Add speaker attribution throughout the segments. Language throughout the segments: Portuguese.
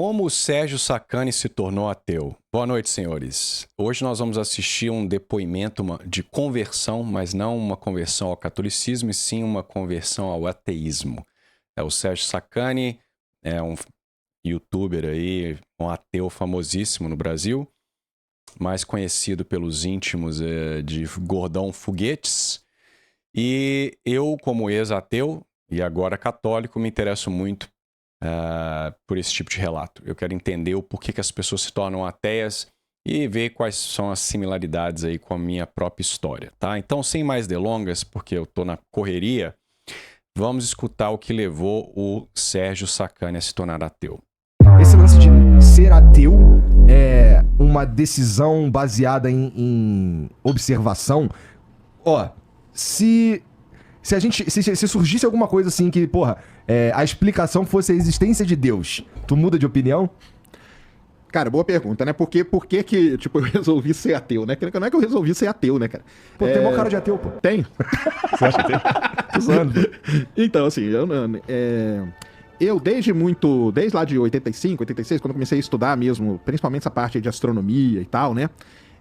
Speaker 1: Como o Sérgio Sacani se tornou ateu? Boa noite, senhores. Hoje nós vamos assistir um depoimento de conversão, mas não uma conversão ao catolicismo, e sim uma conversão ao ateísmo. O Sérgio Sacani é um youtuber aí, um ateu famosíssimo no Brasil, mais conhecido pelos íntimos de Gordão Foguetes. E eu, como ex-ateu e agora católico, me interesso muito por esse tipo de relato. Eu quero entender o porquê que as pessoas se tornam ateias e ver quais são as similaridades aí com a minha própria história, tá? Então, sem mais delongas, porque eu tô na correria, vamos escutar o que levou o Sérgio Sacani a se tornar ateu.
Speaker 2: Esse lance de ser ateu é uma decisão baseada em observação. Ó, se surgisse alguma coisa assim que, a explicação fosse a existência de Deus, tu muda de opinião?
Speaker 3: Cara, boa pergunta, né? Por que eu resolvi ser ateu, né? Não é que eu resolvi ser ateu, né, cara?
Speaker 2: Pô, tem mó cara de ateu, pô.
Speaker 3: Tem.
Speaker 2: Você acha que tem? Tô zoando.
Speaker 3: Então, assim, eu desde lá de 85, 86, quando eu comecei a estudar mesmo, principalmente essa parte de astronomia e tal, né?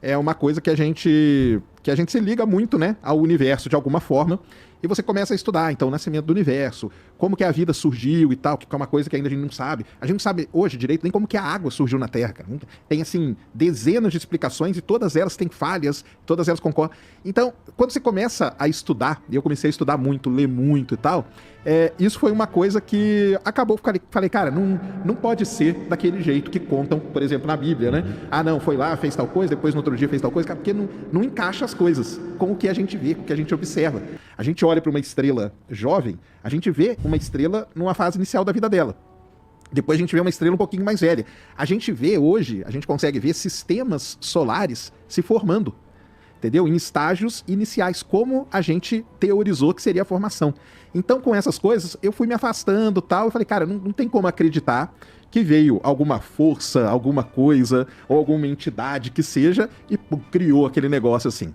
Speaker 3: É uma coisa que a gente se liga muito, né, ao universo de alguma forma, e você começa a estudar, então, o nascimento do universo, como que a vida surgiu e tal, que é uma coisa que ainda a gente não sabe. A gente não sabe hoje direito nem como que a água surgiu na Terra, cara. Tem, assim, dezenas de explicações e todas elas têm falhas, todas elas concordam. Então, quando você começa a estudar, e eu comecei a estudar muito, ler muito e tal, isso foi uma coisa que acabou, falei, cara, não pode ser daquele jeito que contam, por exemplo, na Bíblia, né? Ah, não, foi lá, fez tal coisa, depois no outro dia fez tal coisa, cara, porque não encaixa as coisas com o que a gente vê, com o que a gente observa. A gente olha para uma estrela jovem, a gente vê uma estrela numa fase inicial da vida dela. Depois a gente vê uma estrela um pouquinho mais velha. A gente vê hoje, a gente consegue ver sistemas solares se formando, entendeu? Em estágios iniciais, como a gente teorizou que seria a formação. Então, com essas coisas, eu fui me afastando, tal, e falei, cara, não tem como acreditar que veio alguma força, alguma coisa, ou alguma entidade que seja, e criou aquele negócio assim.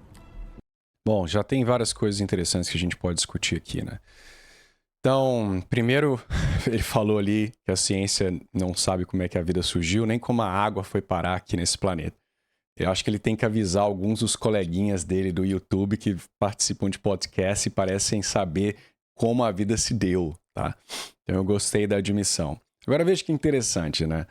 Speaker 1: Bom, já tem várias coisas interessantes que a gente pode discutir aqui, né? Então, primeiro, ele falou ali que a ciência não sabe como é que a vida surgiu, nem como a água foi parar aqui nesse planeta. Eu acho que ele tem que avisar alguns dos coleguinhas dele do YouTube que participam de podcast e parecem saber como a vida se deu, tá? Então eu gostei da admissão. Agora veja que interessante, né?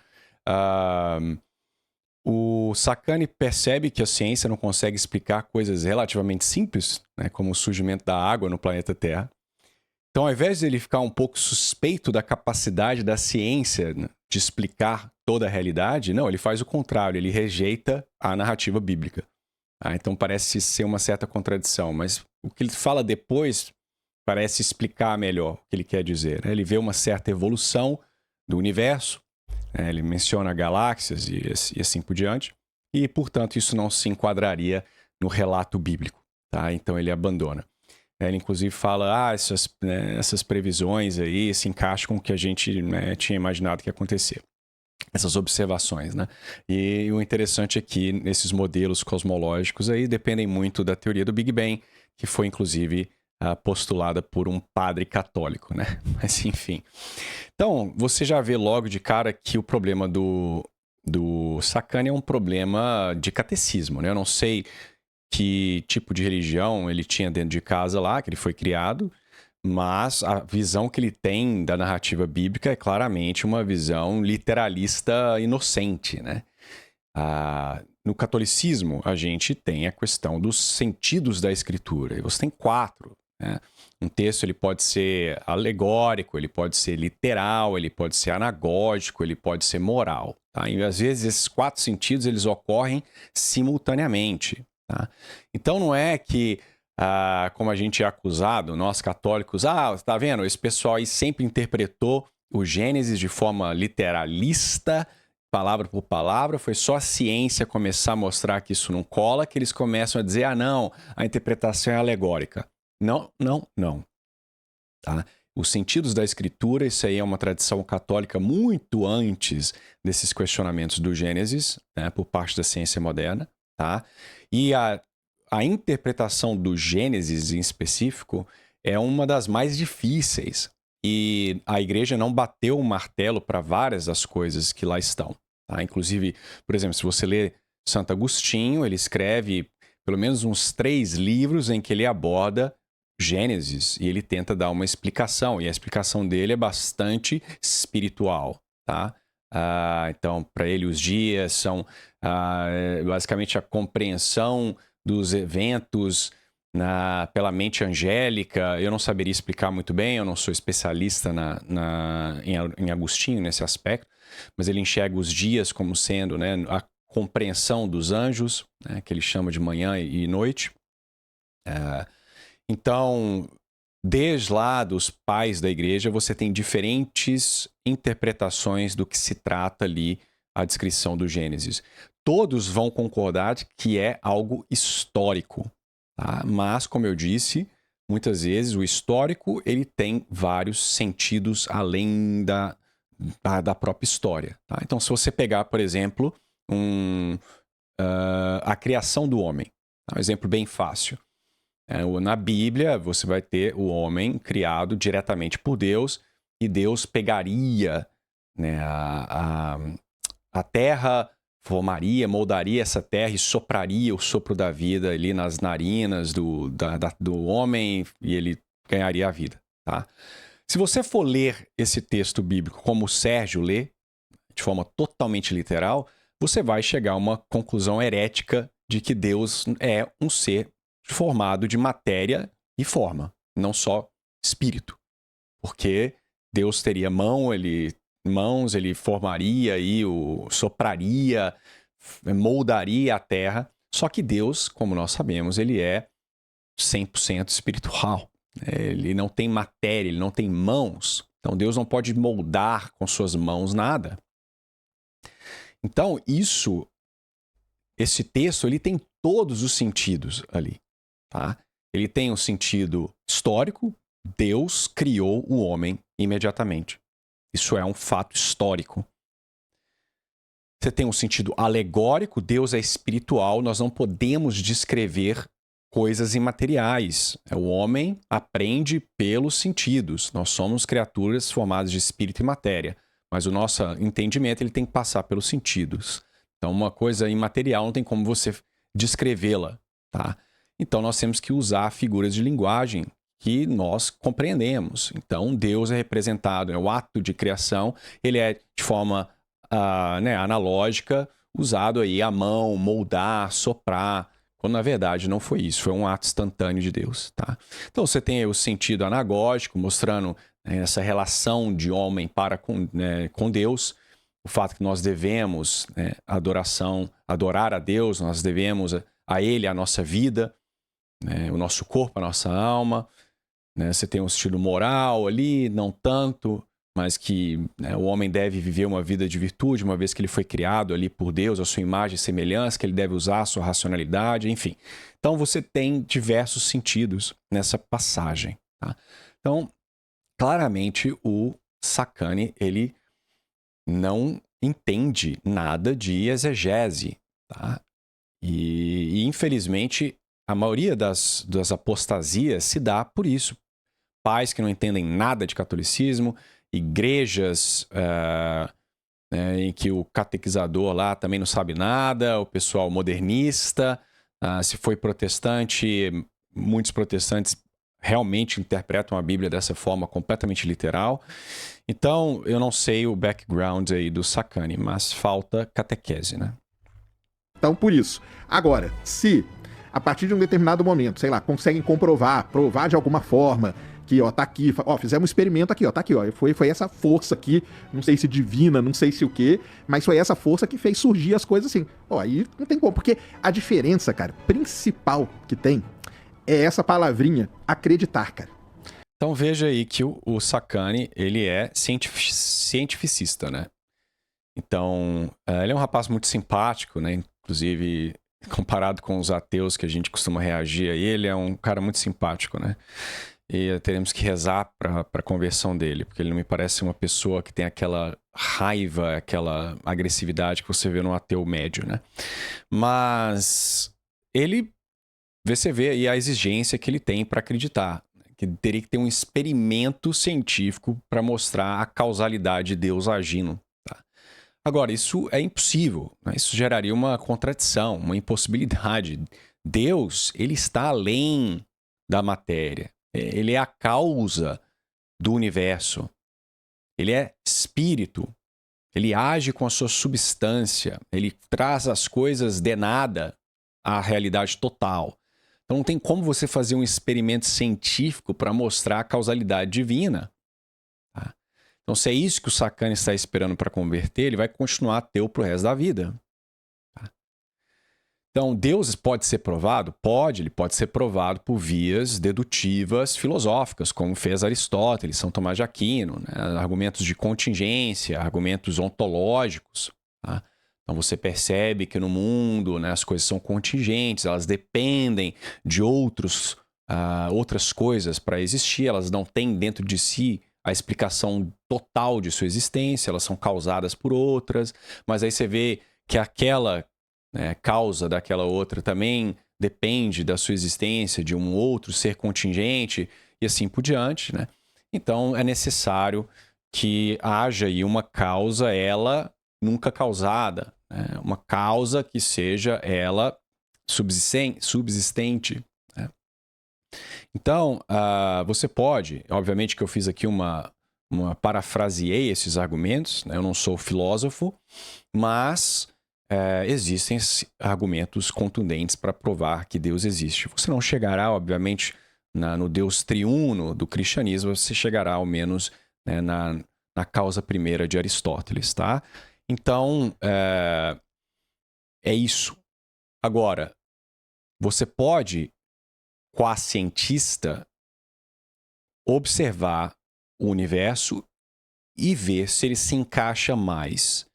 Speaker 1: O Sacani percebe que a ciência não consegue explicar coisas relativamente simples, né, como o surgimento da água no planeta Terra. Então, ao invés de ele ficar um pouco suspeito da capacidade da ciência, né, de explicar toda a realidade, não, ele faz o contrário, ele rejeita a narrativa bíblica. Então parece ser uma certa contradição, mas o que ele fala depois parece explicar melhor o que ele quer dizer, né? Ele vê uma certa evolução do universo, ele menciona galáxias e assim por diante, e, portanto, isso não se enquadraria no relato bíblico, tá? Então ele abandona. Ele, inclusive, fala, essas previsões aí se encaixam com o que a gente, né, tinha imaginado que ia acontecer. Essas observações, né? E o interessante é que esses modelos cosmológicos aí dependem muito da teoria do Big Bang, que foi, inclusive, postulada por um padre católico, né? Mas, enfim. Então, você já vê logo de cara que o problema do Sacani é um problema de catecismo, né? Eu não sei que tipo de religião ele tinha dentro de casa lá, que ele foi criado, mas a visão que ele tem da narrativa bíblica é claramente uma visão literalista inocente, né? No catolicismo, a gente tem a questão dos sentidos da escritura, e você tem 4, né? Um texto ele pode ser alegórico, ele pode ser literal, ele pode ser anagógico, ele pode ser moral, tá? E às vezes esses 4 sentidos eles ocorrem simultaneamente, tá? Então não é que, como a gente é acusado, nós católicos, tá vendo? Esse pessoal aí sempre interpretou o Gênesis de forma literalista, palavra por palavra, foi só a ciência começar a mostrar que isso não cola, que eles começam a dizer, não, a interpretação é alegórica. Não. Tá? Os sentidos da escritura, isso aí é uma tradição católica muito antes desses questionamentos do Gênesis, né, por parte da ciência moderna, tá? E a interpretação do Gênesis em específico é uma das mais difíceis, e a igreja não bateu o martelo para várias das coisas que lá estão. Tá? Inclusive, por exemplo, se você lê Santo Agostinho, ele escreve pelo menos uns 3 livros em que ele aborda Gênesis e ele tenta dar uma explicação, e a explicação dele é bastante espiritual, tá? Então, para ele, os dias são basicamente a compreensão dos eventos pela mente angélica. Eu não saberia explicar muito bem, eu não sou especialista em Agostinho nesse aspecto, mas ele enxerga os dias como sendo, né, a compreensão dos anjos, né, que ele chama de manhã e noite. Então, desde lá dos pais da igreja, você tem diferentes interpretações do que se trata ali a descrição do Gênesis. Todos vão concordar que é algo histórico, tá? Mas, como eu disse, muitas vezes o histórico ele tem vários sentidos além da própria história. Tá? Então, se você pegar, por exemplo, a criação do homem, um exemplo bem fácil. Na Bíblia, você vai ter o homem criado diretamente por Deus, e Deus pegaria, né, a terra, formaria, moldaria essa terra e sopraria o sopro da vida ali nas narinas do homem, e ele ganharia a vida. Tá? Se você for ler esse texto bíblico como o Sérgio lê, de forma totalmente literal, você vai chegar a uma conclusão herética de que Deus é um ser formado de matéria e forma, não só espírito. Porque Deus teria mãos, ele formaria e sopraria, moldaria a terra. Só que Deus, como nós sabemos, ele é 100% espiritual. Ele não tem matéria, ele não tem mãos. Então Deus não pode moldar com suas mãos nada. Então esse texto, ele tem todos os sentidos ali. Tá? Ele tem um sentido histórico. Deus criou o homem imediatamente. Isso é um fato histórico. Você tem um sentido alegórico. Deus é espiritual. Nós não podemos descrever coisas imateriais. O homem aprende pelos sentidos. Nós somos criaturas formadas de espírito e matéria. Mas o nosso entendimento ele tem que passar pelos sentidos. Então, uma coisa imaterial não tem como você descrevê-la. Tá? Então, nós temos que usar figuras de linguagem que nós compreendemos. Então, Deus é representado, o ato de criação, ele é de forma analógica, usado aí a mão, moldar, soprar, quando na verdade não foi isso, foi um ato instantâneo de Deus. Tá? Então, você tem aí o sentido anagógico, mostrando essa relação de homem com Deus, o fato que nós devemos adorar a Deus, nós devemos a Ele a nossa vida, o nosso corpo, a nossa alma. Você tem um estilo moral ali, não tanto, mas que o homem deve viver uma vida de virtude, uma vez que ele foi criado ali por Deus, a sua imagem e semelhança, que ele deve usar a sua racionalidade, enfim. Então você tem diversos sentidos nessa passagem. Tá? Então, claramente o Sacani, ele não entende nada de exegese. Tá? E infelizmente, a maioria das apostasias se dá por isso. Pais que não entendem nada de catolicismo, igrejas em que o catequizador lá também não sabe nada, o pessoal modernista, se foi protestante, muitos protestantes realmente interpretam a Bíblia dessa forma completamente literal. Então, eu não sei o background aí do Sacani, mas falta catequese, né?
Speaker 3: Então, por isso. Agora, se a partir de um determinado momento, sei lá, conseguem provar de alguma forma que, tá aqui, fizemos um experimento aqui, tá aqui, foi essa força aqui, não sei se divina, não sei se o quê, mas foi essa força que fez surgir as coisas assim. Aí não tem como, porque a diferença, cara, principal que tem é essa palavrinha, acreditar, cara.
Speaker 1: Então veja aí que o Sacani, ele é cientificista, né? Então, ele é um rapaz muito simpático, né? Inclusive, comparado com os ateus que a gente costuma reagir a ele, é um cara muito simpático, né? E teremos que rezar para a conversão dele, porque ele não me parece uma pessoa que tem aquela raiva, aquela agressividade que você vê no ateu médio, né? Mas você vê aí a exigência que ele tem para acreditar, que teria que ter um experimento científico para mostrar a causalidade de Deus agindo. Tá? Agora, isso é impossível, né? Isso geraria uma contradição, uma impossibilidade. Deus, ele está além da matéria. Ele é a causa do universo. Ele é espírito. Ele age com a sua substância. Ele traz as coisas de nada à realidade total. Então não tem como você fazer um experimento científico para mostrar a causalidade divina. Tá? Então, se é isso que o sacana está esperando para converter, ele vai continuar ateu pro resto da vida. Tá? Então, Deus pode ser provado? Pode, ele pode ser provado por vias dedutivas filosóficas, como fez Aristóteles, São Tomás de Aquino, né? Argumentos de contingência, argumentos ontológicos. Tá? Então você percebe que no mundo, né, as coisas são contingentes, elas dependem de outras coisas para existir, elas não têm dentro de si a explicação total de sua existência, elas são causadas por outras, mas aí você vê que aquela causa daquela outra também depende da sua existência, de um outro ser contingente e assim por diante, né? Então é necessário que haja aí uma causa, ela nunca causada, né? Uma causa que seja ela subsistente. Né? Então, você pode, obviamente que eu fiz aqui parafraseei esses argumentos, né? Eu não sou filósofo, mas existem argumentos contundentes para provar que Deus existe. Você não chegará, obviamente, no Deus triuno do cristianismo, você chegará ao menos, né, na causa primeira de Aristóteles, tá? Então, é isso. Agora, você pode, quase cientista, observar o universo e ver se ele se encaixa mais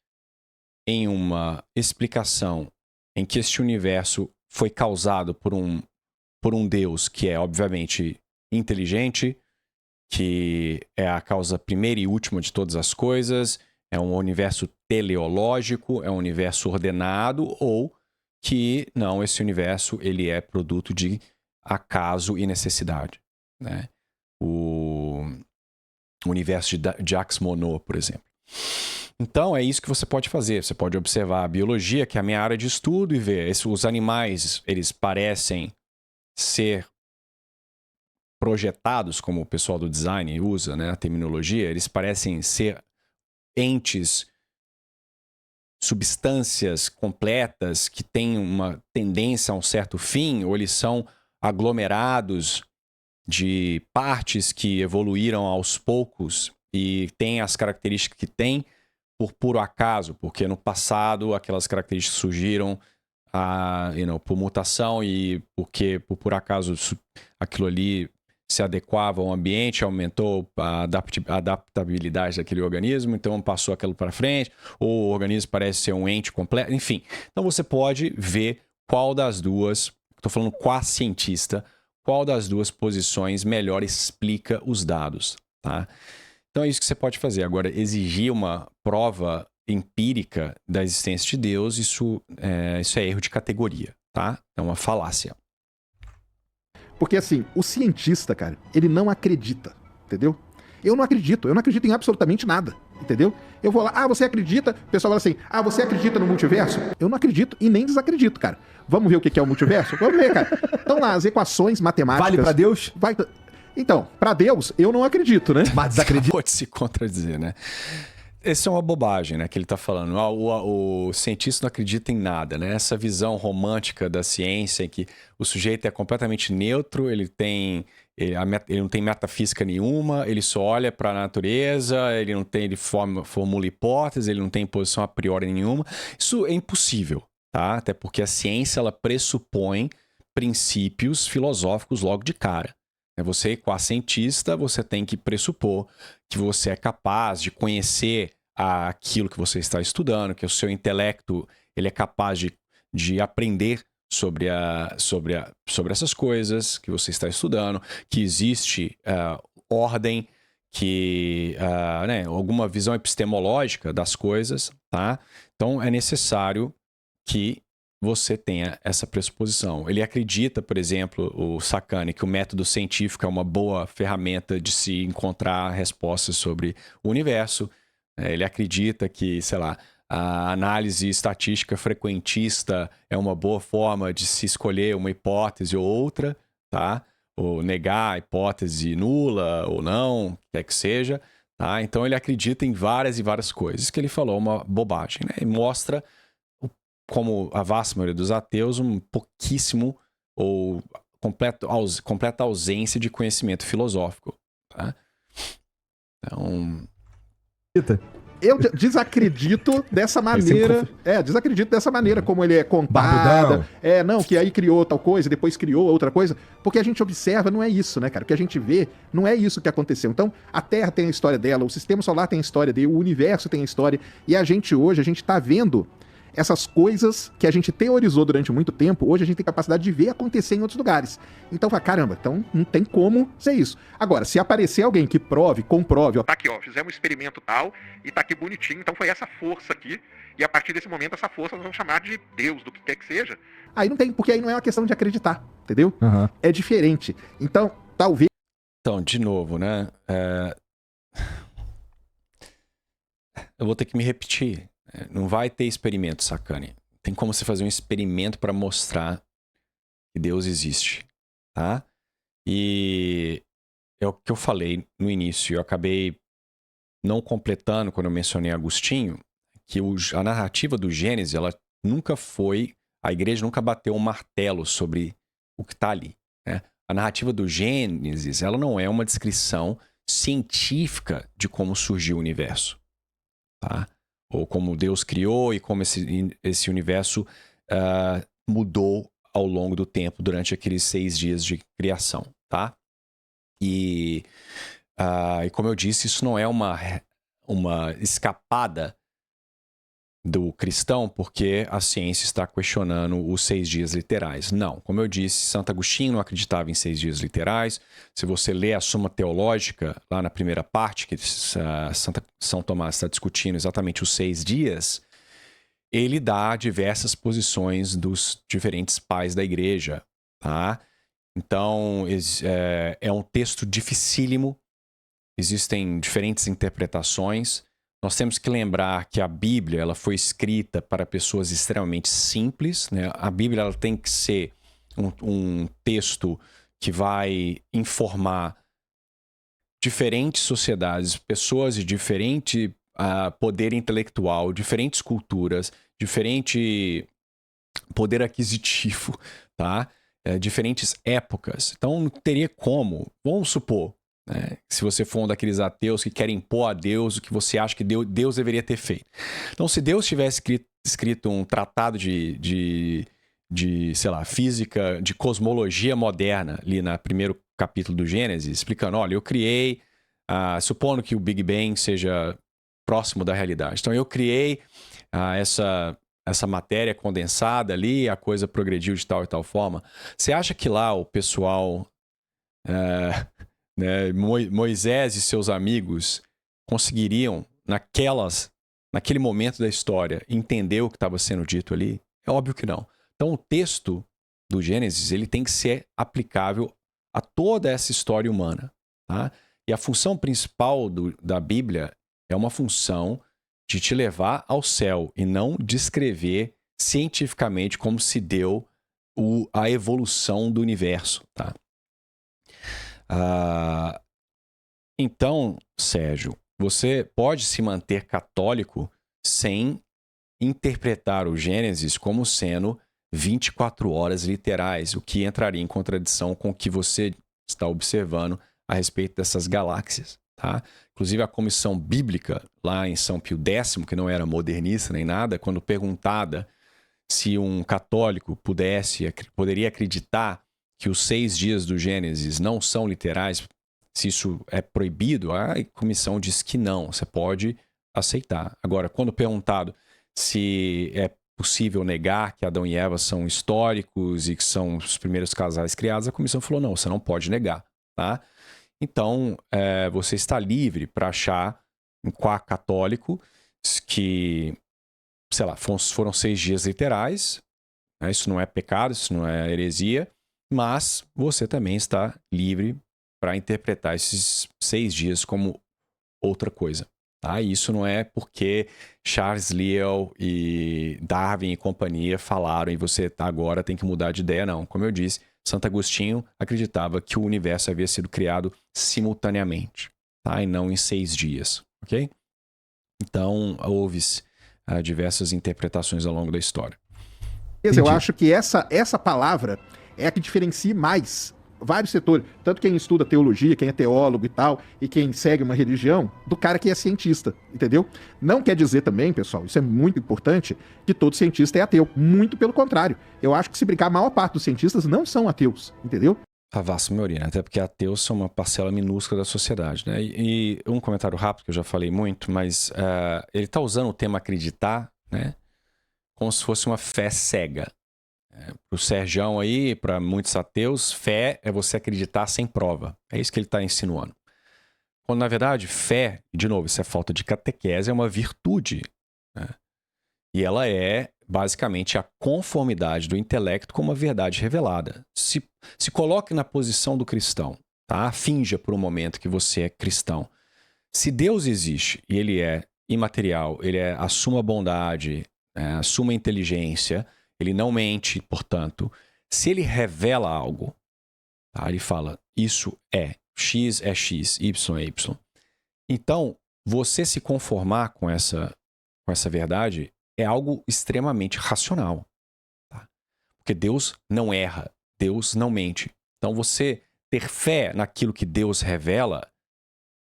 Speaker 1: em uma explicação em que este universo foi causado por um Deus que é, obviamente, inteligente, que é a causa primeira e última de todas as coisas, é um universo teleológico, é um universo ordenado, ou que não, esse universo ele é produto de acaso e necessidade. Né? O universo de Jacques Monod, por exemplo. Então, é isso que você pode fazer. Você pode observar a biologia, que é a minha área de estudo, e ver se os animais, eles parecem ser projetados, como o pessoal do design usa, né, a terminologia, eles parecem ser entes, substâncias completas que têm uma tendência a um certo fim, ou eles são aglomerados de partes que evoluíram aos poucos e têm as características que têm por puro acaso, porque no passado aquelas características surgiram por mutação e porque por acaso aquilo ali se adequava ao ambiente, aumentou a adaptabilidade daquele organismo, então passou aquilo para frente, ou o organismo parece ser um ente completo, enfim. Então você pode ver qual das duas, estou falando quase cientista, qual das duas posições melhor explica os dados, tá? Então é isso que você pode fazer. Agora, exigir uma prova empírica da existência de Deus, isso é erro de categoria, tá? É uma falácia.
Speaker 3: Porque assim, o cientista, cara, ele não acredita, entendeu? Eu não acredito em absolutamente nada, entendeu? Eu vou lá, você acredita? O pessoal fala assim, você acredita no multiverso? Eu não acredito e nem desacredito, cara. Vamos ver o que é o multiverso? Vamos ver, cara. Então lá, as equações matemáticas...
Speaker 2: Vale pra Deus?
Speaker 3: Então, pra Deus, eu não acredito, né?
Speaker 2: Mas desacredita.
Speaker 1: Pode se contradizer, né? Essa é uma bobagem, né, que ele está falando. O cientista não acredita em nada, né? Essa visão romântica da ciência em que o sujeito é completamente neutro, ele não tem metafísica nenhuma, ele só olha para a natureza, ele formula hipóteses, ele não tem posição a priori nenhuma. Isso é impossível, tá? Até porque a ciência ela pressupõe princípios filosóficos logo de cara. Você, quase cientista, você tem que pressupor que você é capaz de conhecer aquilo que você está estudando, que o seu intelecto ele é capaz de aprender sobre essas coisas que você está estudando, que existe ordem, alguma visão epistemológica das coisas, tá? Então, é necessário que você tenha essa pressuposição. Ele acredita, por exemplo, o Sakane, que o método científico é uma boa ferramenta de se encontrar respostas sobre o universo. Ele acredita que, sei lá, a análise estatística frequentista é uma boa forma de se escolher uma hipótese ou outra, tá? Ou negar a hipótese nula ou não, quer que seja, tá? Então ele acredita em várias e várias coisas. Que ele falou é uma bobagem, né? E mostra, como a vasta maioria dos ateus, um pouquíssimo ou completa ausência de conhecimento filosófico, tá? Então...
Speaker 3: Eu desacredito dessa maneira. Desacredito dessa maneira como ele é contado. Não, que aí criou tal coisa, depois criou outra coisa. Porque a gente observa, não é isso, né, cara? O que a gente vê não é isso que aconteceu. Então, a Terra tem a história dela, o Sistema Solar tem a história dele, o universo tem a história. E a gente hoje, a gente tá vendo essas coisas que a gente teorizou durante muito tempo, hoje a gente tem capacidade de ver acontecer em outros lugares. Então, caramba, então não tem como ser isso. Agora, se aparecer alguém que comprove, ó, tá aqui, ó, fizemos um experimento tal, e tá aqui bonitinho, então foi essa força aqui, e a partir desse momento essa força nós vamos chamar de Deus, do que quer que seja. Aí não tem, porque aí não é uma questão de acreditar, entendeu?
Speaker 2: Uhum.
Speaker 3: É diferente. Então, talvez...
Speaker 1: Então, de novo, né? Eu vou ter que me repetir. Não vai ter experimento, Sakane. Tem como você fazer um experimento para mostrar que Deus existe, tá? E é o que eu falei no início. Eu acabei não completando quando eu mencionei Agostinho, que a narrativa do Gênesis, ela nunca foi... A igreja nunca bateu um martelo sobre o que está ali, né? A narrativa do Gênesis, ela não é uma descrição científica de como surgiu o universo, tá? Ou como Deus criou e como esse universo mudou ao longo do tempo, durante aqueles 6 dias de criação, tá? E como eu disse, isso não é uma escapada do cristão, porque a ciência está questionando os 6 dias literais. Não, como eu disse, Santo Agostinho não acreditava em 6 dias literais. Se você lê a Suma Teológica, lá na primeira parte, que São Tomás está discutindo exatamente os 6 dias, ele dá diversas posições dos diferentes pais da igreja, tá? Então, é um texto dificílimo, existem diferentes interpretações. Nós temos que lembrar que a Bíblia, ela foi escrita para pessoas extremamente simples, né? A Bíblia, ela tem que ser um texto que vai informar diferentes sociedades, pessoas de diferente poder intelectual, diferentes culturas, diferente poder aquisitivo, tá? Diferentes épocas. Então, não teria como, vamos supor, né, se você for um daqueles ateus que querem impor a Deus o que você acha que Deus deveria ter feito. Então, se Deus tivesse escrito um tratado de sei lá, física, de cosmologia moderna, ali no primeiro capítulo do Gênesis, explicando, olha, eu criei, supondo que o Big Bang seja próximo da realidade. Então, eu criei essa matéria condensada ali, a coisa progrediu de tal e tal forma. Você acha que lá o pessoal... né, Moisés e seus amigos conseguiriam, naquele momento da história, entender o que estava sendo dito ali? É óbvio que não. Então, o texto do Gênesis, ele tem que ser aplicável a toda essa história humana, tá? E a função principal da Bíblia é uma função de te levar ao céu e não descrever cientificamente como se deu a evolução do universo, tá? Então, Sérgio, você pode se manter católico sem interpretar o Gênesis como sendo 24 horas literais, o que entraria em contradição com o que você está observando a respeito dessas galáxias, tá? Inclusive a Comissão Bíblica, lá em São Pio X, que não era modernista nem nada, quando perguntada se um católico poderia acreditar que os 6 dias do Gênesis não são literais, se isso é proibido, a comissão diz que não, você pode aceitar. Agora, quando perguntado se é possível negar que Adão e Eva são históricos e que são os primeiros casais criados, a comissão falou, não, você não pode negar, tá? Então, você está livre para achar um católico que, sei lá, foram 6 dias literais, né? Isso não é pecado, isso não é heresia, mas você também está livre para interpretar esses 6 dias como outra coisa. Tá? E isso não é porque Charles Lyell e Darwin e companhia falaram e você agora tem que mudar de ideia, não. Como eu disse, Santo Agostinho acreditava que o universo havia sido criado simultaneamente, tá? E não em 6 dias, ok? Então, houve diversas interpretações ao longo da história.
Speaker 3: Eu acho que essa palavra é a que diferencia mais vários setores, tanto quem estuda teologia, quem é teólogo e tal, e quem segue uma religião, do cara que é cientista, entendeu? Não quer dizer também, pessoal, isso é muito importante, que todo cientista é ateu. Muito pelo contrário. Eu acho que, se brincar, a maior parte dos cientistas não são ateus, entendeu?
Speaker 1: A vasta maioria, né? Até porque ateus são uma parcela minúscula da sociedade, né? E um comentário rápido, que eu já falei muito, mas ele está usando o tema acreditar, né? Como se fosse uma fé cega. Pro Sergião aí, para muitos ateus, fé é você acreditar sem prova. É isso que ele está insinuando. Quando, na verdade, fé, de novo, isso é falta de catequese, é uma virtude, né? E ela é, basicamente, a conformidade do intelecto com uma verdade revelada. Se coloque na posição do cristão, tá? Finja por um momento que você é cristão. Se Deus existe e ele é imaterial, ele é a suma bondade, a suma inteligência, ele não mente, portanto, se ele revela algo, tá? Ele fala, isso é X, Y é Y. Então, você se conformar com essa verdade é algo extremamente racional. Tá? Porque Deus não erra, Deus não mente. Então, você ter fé naquilo que Deus revela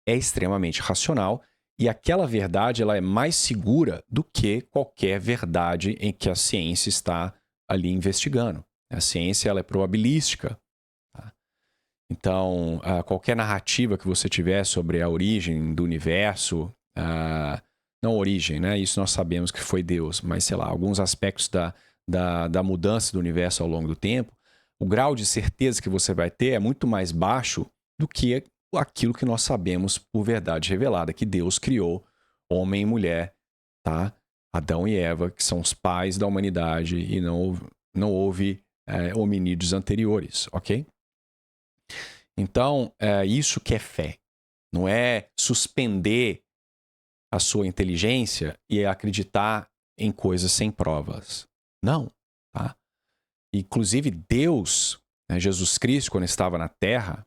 Speaker 1: é extremamente racional. E aquela verdade ela é mais segura do que qualquer verdade em que a ciência está ali investigando. A ciência ela é probabilística. Tá? Então, qualquer narrativa que você tiver sobre a origem do universo, não origem, né? Isso nós sabemos que foi Deus, mas sei lá, alguns aspectos da mudança do universo ao longo do tempo, o grau de certeza que você vai ter é muito mais baixo do que aquilo que nós sabemos por verdade revelada, que Deus criou homem e mulher, tá? Adão e Eva, que são os pais da humanidade e não houve hominídeos anteriores, ok? Então, isso que é fé. Não é suspender a sua inteligência e acreditar em coisas sem provas. Não, tá? Inclusive Deus, né, Jesus Cristo, quando estava na Terra,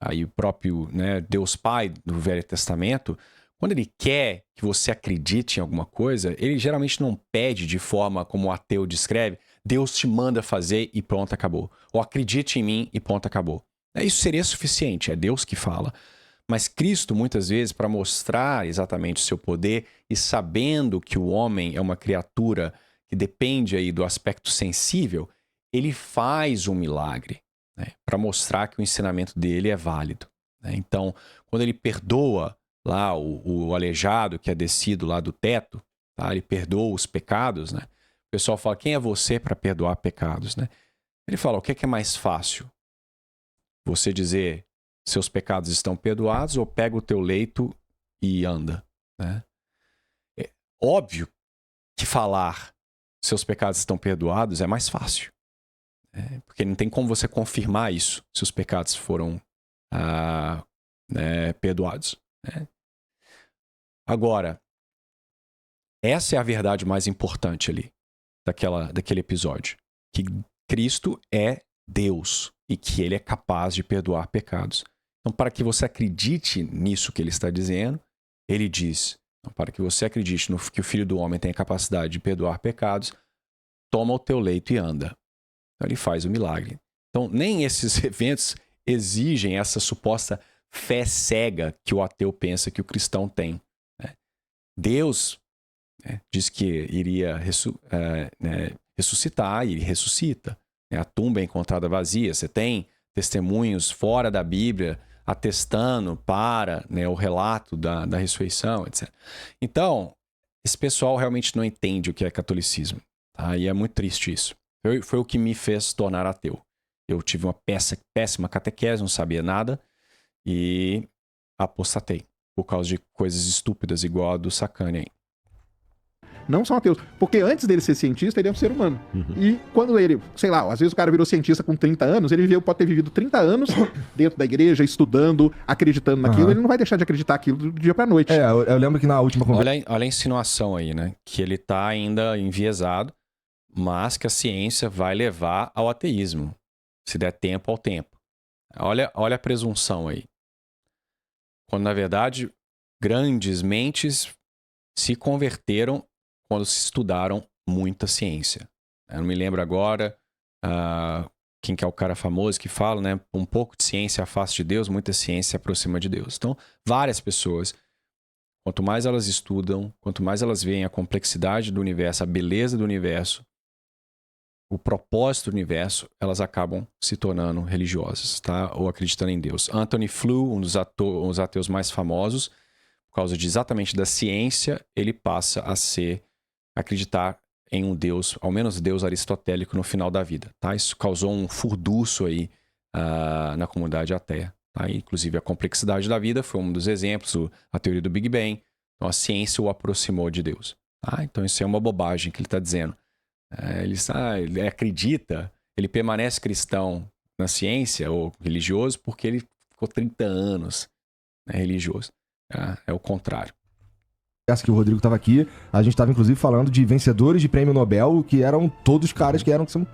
Speaker 1: aí o próprio, né, Deus Pai do Velho Testamento, quando ele quer que você acredite em alguma coisa, ele geralmente não pede de forma como o ateu descreve, Deus te manda fazer e pronto, acabou. Ou acredite em mim e pronto, acabou. Isso seria suficiente, é Deus que fala. Mas Cristo, muitas vezes, para mostrar exatamente o seu poder e sabendo que o homem é uma criatura que depende aí do aspecto sensível, ele faz um milagre, né, para mostrar que o ensinamento dele é válido. Né? Então, quando ele perdoa lá o aleijado que é descido lá do teto, tá? Ele perdoa os pecados, né? O pessoal fala, quem é você para perdoar pecados? Né? Ele fala, o que é mais fácil? Você dizer, seus pecados estão perdoados, ou pega o teu leito e anda? Né? É óbvio que falar, seus pecados estão perdoados, é mais fácil. Porque não tem como você confirmar isso, se os pecados foram perdoados. Né? Agora, essa é a verdade mais importante ali, daquele episódio. Que Cristo é Deus e que ele é capaz de perdoar pecados. Então, para que você acredite nisso que ele está dizendo, ele diz, para que você acredite que o Filho do Homem tem a capacidade de perdoar pecados, toma o teu leito e anda. Então, ele faz o milagre. Então, nem esses eventos exigem essa suposta fé cega que o ateu pensa que o cristão tem. Né? Deus diz que iria ressuscitar e ele ressuscita. A tumba é encontrada vazia. Você tem testemunhos fora da Bíblia atestando para o relato da ressurreição, etc. Então, esse pessoal realmente não entende o que é catolicismo. Tá? E é muito triste isso. Foi o que me fez tornar ateu. Eu tive uma péssima catequese, não sabia nada e apostatei por causa de coisas estúpidas igual a do Sacani aí.
Speaker 3: não são ateus. Porque antes dele ser cientista, ele é um ser humano. E quando ele, sei lá, às vezes o cara virou cientista com 30 anos, ele pode ter vivido 30 anos dentro da igreja, estudando, acreditando naquilo, ele não vai deixar de acreditar aquilo do dia pra noite.
Speaker 2: Eu lembro que na última conversa...
Speaker 1: Olha a insinuação aí, né? Que ele tá ainda enviesado, mas que a ciência vai levar ao ateísmo, se der tempo ao tempo. Olha a presunção aí. Quando, na verdade, grandes mentes se converteram quando se estudaram muita ciência. Eu não me lembro agora quem que é o cara famoso que fala, né? Um pouco de ciência afasta de Deus, muita ciência se aproxima de Deus. Então, várias pessoas, quanto mais elas estudam, quanto mais elas veem a complexidade do universo, a beleza do universo, o propósito do universo, elas acabam se tornando religiosas, tá? Ou acreditando em Deus. Anthony Flew, um dos ateus mais famosos, por causa exatamente da ciência, ele passa a acreditar em um Deus, ao menos Deus aristotélico, no final da vida, tá? Isso causou um furdunço aí na comunidade ateia, tá? Inclusive a complexidade da vida foi um dos exemplos, a teoria do Big Bang. Então a ciência o aproximou de Deus, tá? Então isso é uma bobagem que ele está dizendo. Ele acredita, ele permanece cristão na ciência ou religioso porque ele ficou 30 anos, né, religioso. É o contrário.
Speaker 2: Essa que o Rodrigo estava aqui, a gente estava inclusive falando de vencedores de prêmio Nobel, que eram todos caras que são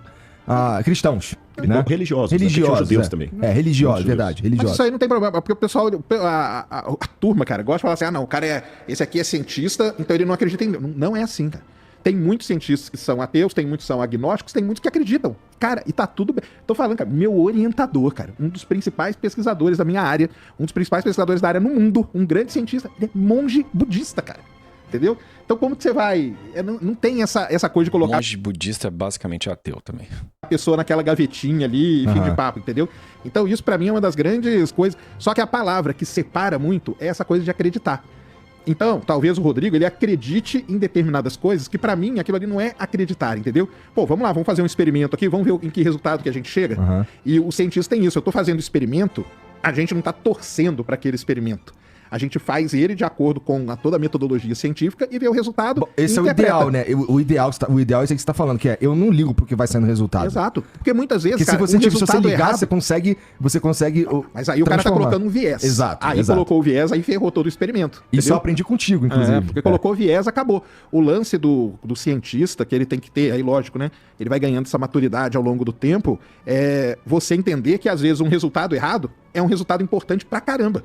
Speaker 2: cristãos, né?
Speaker 4: Religiosos,
Speaker 2: judeus
Speaker 4: também.
Speaker 2: Religiosos, verdade, religiosos.
Speaker 3: Mas isso aí não tem problema, porque o pessoal, a turma, cara, gosta de falar assim, não, o cara esse aqui é cientista, então ele não acredita em Deus. Não é assim, cara. Tem muitos cientistas que são ateus, tem muitos que são agnósticos, tem muitos que acreditam. Cara, e tá tudo bem. Tô falando, cara, meu orientador, cara, um dos principais pesquisadores da minha área, um dos principais pesquisadores da área no mundo, um grande cientista, ele é monge budista, cara. Entendeu? Então como que você vai... Não tem essa coisa de colocar...
Speaker 1: Monge budista é basicamente ateu também.
Speaker 3: A pessoa naquela gavetinha ali, fim de papo, entendeu? Então isso pra mim é uma das grandes coisas. Só que a palavra que separa muito é essa coisa de acreditar. Então, talvez o Rodrigo, ele acredite em determinadas coisas que pra mim aquilo ali não é acreditar, entendeu? Pô, vamos lá, vamos fazer um experimento aqui, vamos ver em que resultado que a gente chega. E o cientista tem isso, eu tô fazendo experimento, a gente não tá torcendo pra aquele experimento. A gente faz ele de acordo com toda a metodologia científica e vê o resultado.
Speaker 2: Bom, esse é o ideal, né? O ideal é isso que você tá falando, que é eu não ligo pro que vai sair no resultado.
Speaker 3: Exato. Porque muitas vezes,
Speaker 2: porque
Speaker 3: cara,
Speaker 2: se você ligar, errado, você consegue
Speaker 3: mas aí o cara tá colocando um viés.
Speaker 2: Exato.
Speaker 3: Aí colocou o viés, aí ferrou todo o experimento.
Speaker 2: Isso eu aprendi contigo, inclusive.
Speaker 3: Porque colocou o viés, acabou. O lance do cientista, que ele tem que ter, aí lógico, né? Ele vai ganhando essa maturidade ao longo do tempo, é você entender que às vezes um resultado errado é um resultado importante pra caramba.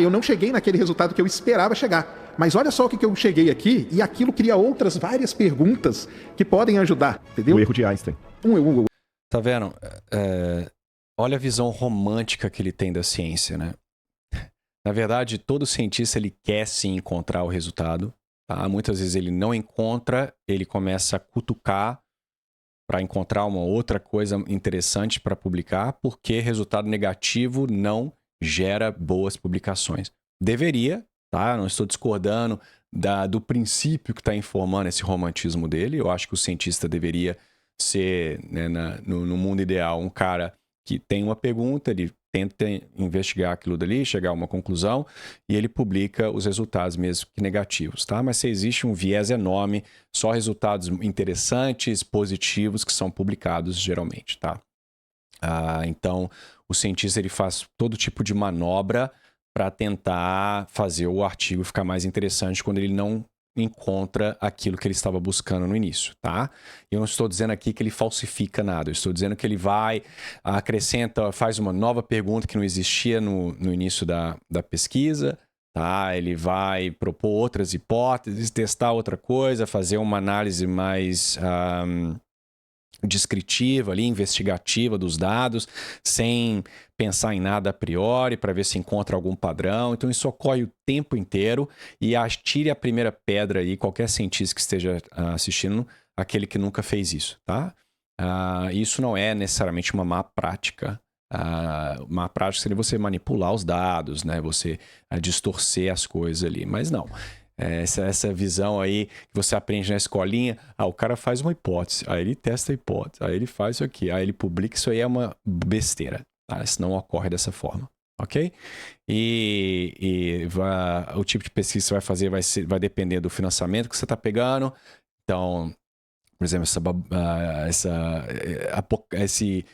Speaker 3: Eu não cheguei naquele resultado que eu esperava chegar. Mas olha só o que eu cheguei aqui, e aquilo cria outras várias perguntas que podem ajudar, entendeu?
Speaker 4: O erro de Einstein.
Speaker 1: Tá vendo? Olha a visão romântica que ele tem da ciência, né? Na verdade, todo cientista ele quer sim encontrar o resultado. Tá? Muitas vezes ele não encontra, ele começa a cutucar para encontrar uma outra coisa interessante para publicar, porque resultado negativo não gera boas publicações. Deveria, tá? Não estou discordando do princípio que está informando esse romantismo dele. Eu acho que o cientista deveria ser, né, no mundo ideal, um cara que tem uma pergunta, ele tenta investigar aquilo dali, chegar a uma conclusão e ele publica os resultados mesmo que negativos, tá? Mas se existe um viés enorme, só resultados interessantes, positivos que são publicados geralmente, tá? Então, o cientista ele faz todo tipo de manobra para tentar fazer o artigo ficar mais interessante quando ele não encontra aquilo que ele estava buscando no início, tá? Eu não estou dizendo aqui que ele falsifica nada, eu estou dizendo que ele vai, acrescenta, faz uma nova pergunta que não existia no início da pesquisa, tá? Ele vai propor outras hipóteses, testar outra coisa, fazer uma análise mais... descritiva ali, investigativa dos dados, sem pensar em nada a priori, para ver se encontra algum padrão. Então isso ocorre o tempo inteiro e atire a primeira pedra aí, qualquer cientista que esteja assistindo, aquele que nunca fez isso, tá? Isso não é necessariamente uma má prática. Má prática seria você manipular os dados, né? Você distorcer as coisas ali, mas não. Essa visão aí que você aprende na escolinha, o cara faz uma hipótese, aí ele testa a hipótese, aí ele faz isso aqui, aí ele publica, isso aí é uma besteira, tá? Isso não ocorre dessa forma, ok? O tipo de pesquisa que você vai fazer vai depender do financiamento que você está pegando, Então, por exemplo, esse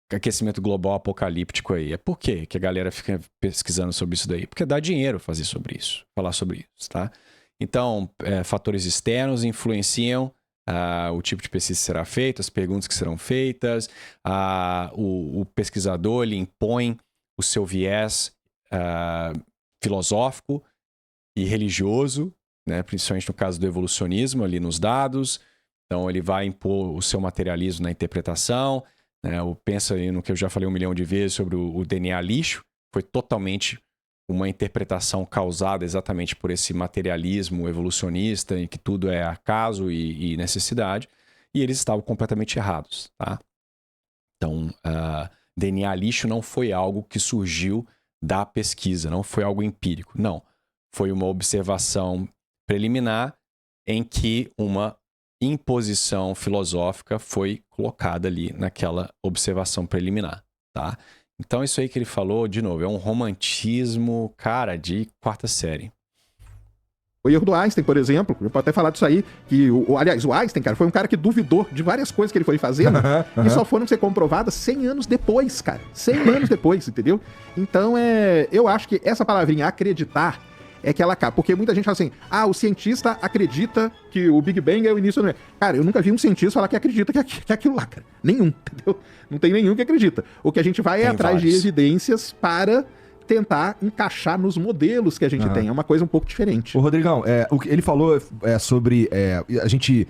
Speaker 1: aquecimento global apocalíptico aí. Por quê que a galera fica pesquisando sobre isso daí? Porque dá dinheiro falar sobre isso, tá? Então, fatores externos influenciam o tipo de pesquisa que será feita, as perguntas que serão feitas, o pesquisador ele impõe o seu viés filosófico e religioso, né? Principalmente no caso do evolucionismo ali nos dados. Então, ele vai impor o seu materialismo na interpretação. Pensa aí no que eu já falei 1 milhão de vezes sobre o DNA lixo. Foi totalmente uma interpretação causada exatamente por esse materialismo evolucionista, em que tudo é acaso e necessidade. E eles estavam completamente errados, tá? Então, DNA lixo não foi algo que surgiu da pesquisa, não foi algo empírico. Não. Foi uma observação preliminar em que uma imposição filosófica foi colocada ali naquela observação preliminar, tá? Então isso aí que ele falou, de novo, é um romantismo, cara, de 4ª série.
Speaker 3: O erro do Einstein, por exemplo, eu posso até falar disso aí, que, aliás, o Einstein, cara, foi um cara que duvidou de várias coisas que ele foi fazendo e só foram ser comprovadas 100 anos depois, cara. 100 anos depois, entendeu? Então, eu acho que essa palavrinha acreditar é que ela acaba. Porque muita gente fala assim, o cientista acredita que o Big Bang é o início do... Cara, eu nunca vi um cientista falar que acredita que é aquilo lá, cara. Nenhum, entendeu? Não tem nenhum que acredita. O que a gente vai é atrás de evidências para tentar encaixar nos modelos que a gente tem. É uma coisa um pouco diferente.
Speaker 2: Ô, Rodrigão, o que ele falou sobre a gente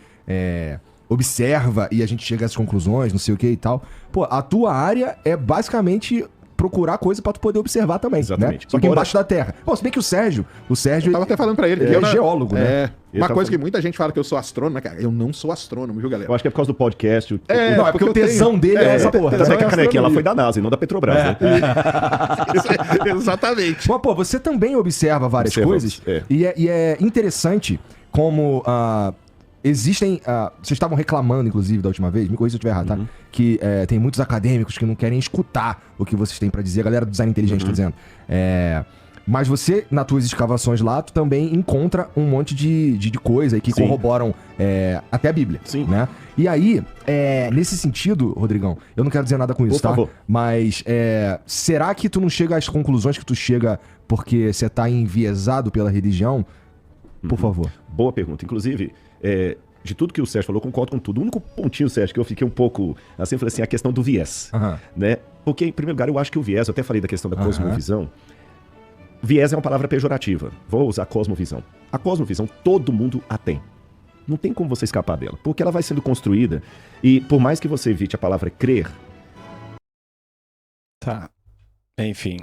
Speaker 2: observa e a gente chega a essas conclusões, não sei o que e tal. Pô, a tua área é basicamente procurar coisa pra tu poder observar também,
Speaker 4: exatamente.
Speaker 2: Né? Só que embaixo da terra. Pô, se bem que o Sérgio...
Speaker 3: Eu tava até falando pra ele.
Speaker 2: Ele é geólogo, né?
Speaker 3: Uma coisa que muita gente fala que eu sou astrônomo, né, cara? Eu não sou astrônomo, viu, galera?
Speaker 4: Eu acho que é por causa do podcast.
Speaker 2: Não, é porque o tesão dele é essa porra.
Speaker 4: Tanto é que a canequinha ela foi da NASA e não da Petrobras, né?
Speaker 3: Exatamente.
Speaker 2: Mas, pô, você também observa várias coisas. E é interessante como... existem... vocês estavam reclamando, inclusive, da última vez, me corrija se eu estiver errado, tá? Que tem muitos acadêmicos que não querem escutar o que vocês têm pra dizer. A galera do design inteligente tá dizendo. Mas você, nas tuas escavações lá, tu também encontra um monte de coisa aí que corroboram até a Bíblia.
Speaker 4: Sim.
Speaker 2: Né? E aí, nesse sentido, Rodrigão, eu não quero dizer nada com isso, tá?
Speaker 4: Favor.
Speaker 2: Mas será que tu não chega às conclusões que tu chega porque você tá enviesado pela religião? Por favor.
Speaker 4: Boa pergunta. Inclusive, de tudo que o Sérgio falou, eu concordo com tudo. O único pontinho, Sérgio, que eu fiquei um pouco assim, eu falei assim, a questão do viés. Né? Porque, em primeiro lugar, eu acho que o viés, eu até falei da questão da cosmovisão. Viés é uma palavra pejorativa. Vou usar cosmovisão. A cosmovisão, todo mundo a tem. Não tem como você escapar dela. Porque ela vai sendo construída e, por mais que você evite a palavra crer...
Speaker 1: Tá. Enfim.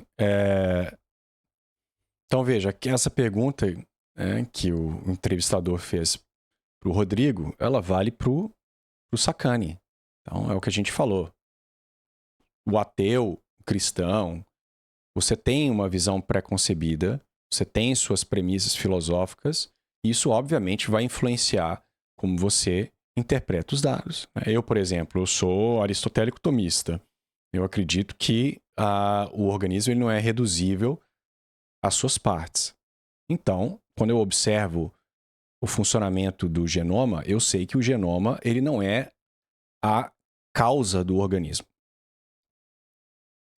Speaker 1: Então, veja, que essa pergunta que o entrevistador fez pro Rodrigo, ela vale pro Sacani. Então, é o que a gente falou. O ateu, o cristão, você tem uma visão pré-concebida, você tem suas premissas filosóficas, e isso, obviamente, vai influenciar como você interpreta os dados. Eu, por exemplo, eu sou aristotélico tomista. Eu acredito que o organismo ele não é reduzível às suas partes. Então, quando eu observo o funcionamento do genoma, eu sei que o genoma ele não é a causa do organismo.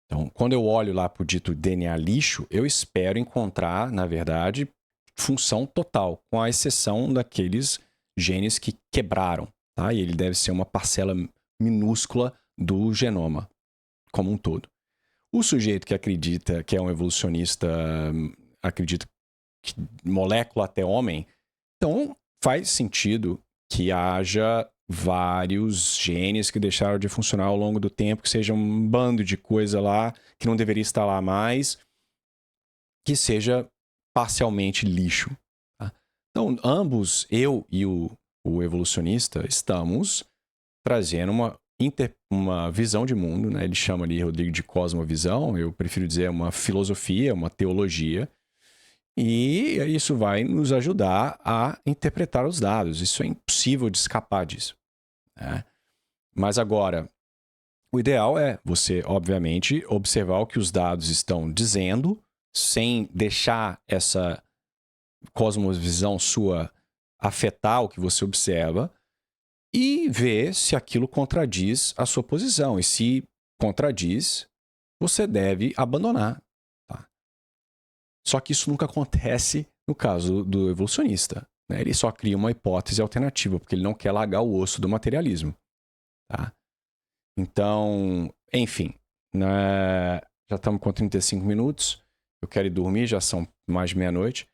Speaker 1: Então, quando eu olho lá para o dito DNA lixo, eu espero encontrar, na verdade, função total, com a exceção daqueles genes que quebraram, tá? E ele deve ser uma parcela minúscula do genoma como um todo. O sujeito que acredita que é um evolucionista, acredita que molécula até homem, então faz sentido que haja vários genes que deixaram de funcionar ao longo do tempo, que seja um bando de coisa lá que não deveria estar lá mais, que seja parcialmente lixo. Tá? Então, ambos, eu e o evolucionista, estamos trazendo uma visão de mundo, né? Ele chama ali, Rodrigo, de cosmovisão, eu prefiro dizer uma filosofia, uma teologia, e isso vai nos ajudar a interpretar os dados. Isso é impossível de escapar disso. Né? Mas agora, o ideal é você, obviamente, observar o que os dados estão dizendo, sem deixar essa cosmovisão sua afetar o que você observa, e ver se aquilo contradiz a sua posição. E se contradiz, você deve abandonar. Tá? Só que isso nunca acontece no caso do evolucionista. Né? Ele só cria uma hipótese alternativa, porque ele não quer largar o osso do materialismo. Tá? Então, enfim, né? Já estamos com 35 minutos. Eu quero ir dormir, já são mais de meia-noite.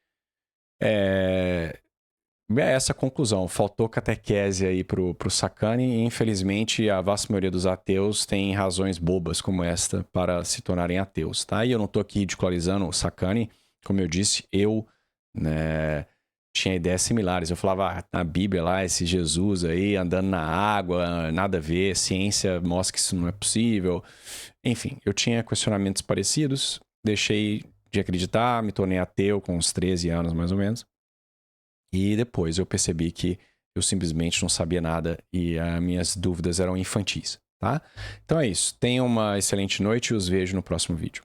Speaker 1: É essa a conclusão. Faltou catequese aí pro Sakane e, infelizmente, a vasta maioria dos ateus tem razões bobas como esta para se tornarem ateus, tá? E eu não tô aqui ridicularizando o Sakane. Como eu disse, eu, né, tinha ideias similares. Eu falava, na Bíblia lá, esse Jesus aí andando na água, nada a ver, ciência mostra que isso não é possível. Enfim, eu tinha questionamentos parecidos, deixei de acreditar, me tornei ateu com uns 13 anos mais ou menos. E depois eu percebi que eu simplesmente não sabia nada e as minhas dúvidas eram infantis, tá? Então é isso. Tenham uma excelente noite e os vejo no próximo vídeo.